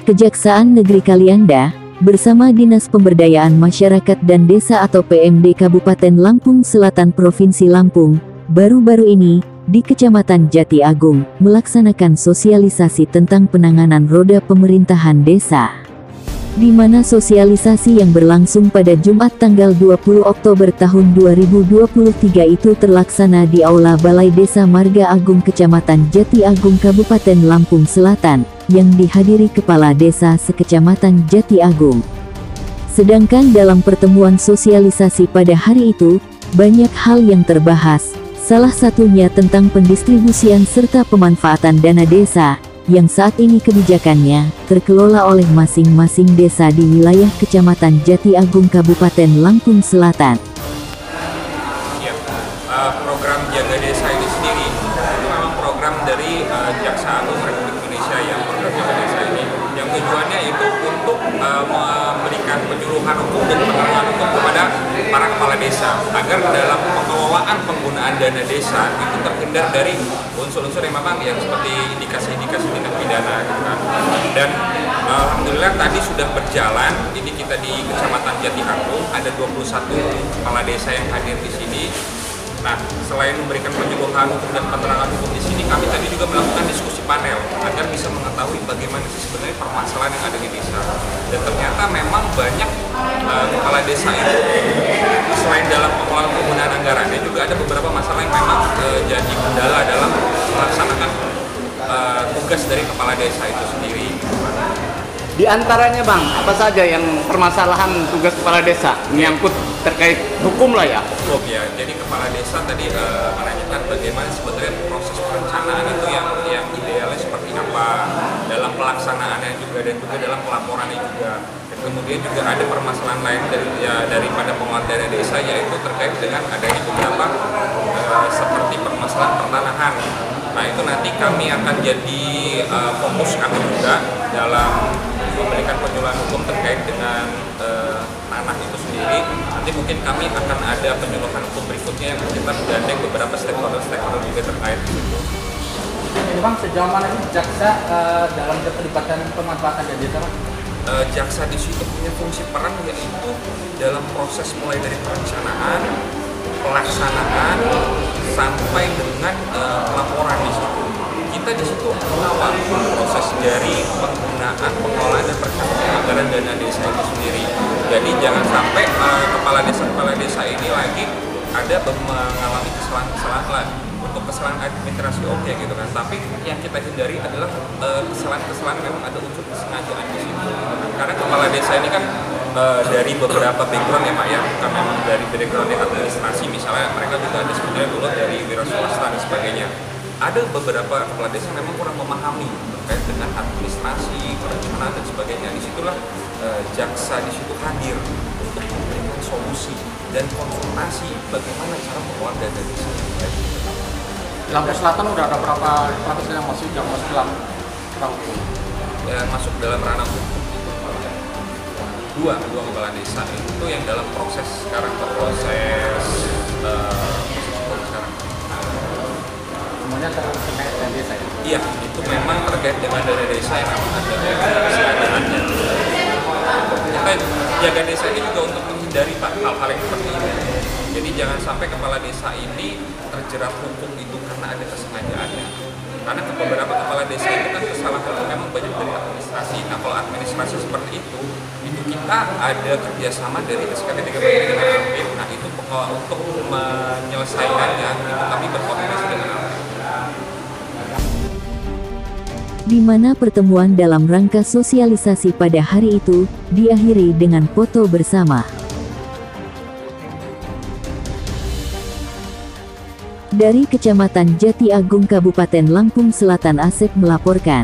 Kejaksaan Negeri Kalianda, bersama Dinas Pemberdayaan Masyarakat dan Desa atau PMD Kabupaten Lampung Selatan Provinsi Lampung, baru-baru ini, di Kecamatan Jati Agung, melaksanakan sosialisasi tentang penanganan roda pemerintahan desa. Di mana sosialisasi yang berlangsung pada Jumat tanggal 20 Oktober tahun 2023 itu terlaksana di Aula Balai Desa Marga Agung Kecamatan Jati Agung Kabupaten Lampung Selatan, yang dihadiri Kepala Desa sekecamatan Jati Agung. Sedangkan dalam pertemuan sosialisasi pada hari itu, banyak hal yang terbahas, salah satunya tentang pendistribusian serta pemanfaatan dana desa, yang saat ini kebijakannya terkelola oleh masing-masing desa di wilayah Kecamatan Jati Agung Kabupaten Lampung Selatan. Ya, program Jaga Desa ini sendiri memang program dari Jaksa Agung Republik Indonesia yang program Jaga Desa ini, yang tujuannya itu untuk memberikan penyuluhan hukum dan penerangan hukum kepada para kepala desa agar dalam pengelolaan penggunaan dana desa itu terhindar dari unsur-unsur yang memang yang seperti indikasi-indikasi tindak pidana gitu kan. Dan alhamdulillah tadi sudah berjalan. Ini kita di Kecamatan Jati Agung ada 21 kepala desa yang hadir di sini. Nah, selain memberikan penyuluhan hukum dan penerangan hukum di sini, kami tadi juga melakukan diskusi panel agar bisa mengetahui bagaimana sih sebenarnya permasalahan yang ada di desa. Dan ternyata memang banyak kepala desa itu selain dalam pengelolaan penggunaan anggarannya juga ada beberapa masalah yang memang jadi kendala dalam melaksanakan tugas dari kepala desa itu sendiri. Di antaranya Bang, apa saja yang permasalahan tugas kepala desa menyangkut terkait hukum lah ya? Hukum ya, jadi kepala desa tadi menanyakan bagaimana sebetulnya proses perencanaan itu yang idealnya seperti apa dalam pelaksanaannya juga dan juga dalam pelaporannya juga. Dan kemudian juga ada permasalahan lain daripada pengelolaan dana desa, yaitu terkait dengan adanya beberapa seperti permasalahan pertanahan. Nah itu nanti kami akan jadi fokus kami juga dalam memberikan penyuluhan hukum terkait dengan tanah itu sendiri. Nanti mungkin kami akan ada penyuluhan hukum berikutnya yang kita menggandeng beberapa stakeholder juga terkait di situ. Ini Bang, sejauh mana ini jaksa dalam keterlibatan pemanfaatan dana desa? Jaksa di situ punya fungsi peran yaitu dalam proses mulai dari perencanaan, pelaksanaan sampai dengan pelaporan di situ. Kita di situ mengawal proses dari penggunaan, pengelolaan dan perencanaan anggaran dana desa itu sendiri. Jadi jangan sampai kepala desa ini lagi ada mengalami kesalahan untuk kesalahan administrasi oke gitu kan. Tapi yang kita hindari adalah kesalahan memang ada unsur kesengajaan di situ. Karena kepala desa ini kan dari beberapa background ya Pak ya, bukan memang dari background administrasi, misalnya mereka juga ada sebenarnya dulu dari wira swasta dan sebagainya. Ada beberapa kepala desa memang kurang memahami terkait dengan administrasi, perencanaan dan sebagainya. Disitulah jaksa di situ hadir untuk memberikan solusi dan konsultasi bagaimana cara mengelola dana desa. Lampung Selatan udah ada berapa kepala desa yang masuk dalam ranah hukum? Yang masuk dalam ranah hukum itu dua kepala desa itu yang dalam proses sekarang proses hukum sekarang. Semuanya terkait dengan desa ya? Iya, itu memang terkait dengan dana desa yang memang ada kesenggajaannya. Kita jaga desa ini juga untuk menghindari Pak hal-hal yang seperti ini. Jadi jangan sampai kepala desa ini terjerat hukum itu karena ada kesengajaannya. Karena beberapa kepala desa itu kan kesalahan memang banyak dari administrasi. Nah kalau administrasi seperti itu kita ada kerjasama dari SKP 3 dengan APIN. Nah itu untuk menyelesaikannya itu kami berkoordinasi dengan APIN. Di mana pertemuan dalam rangka sosialisasi pada hari itu diakhiri dengan foto bersama. Dari Kecamatan Jati Agung Kabupaten Lampung Selatan, Asep melaporkan.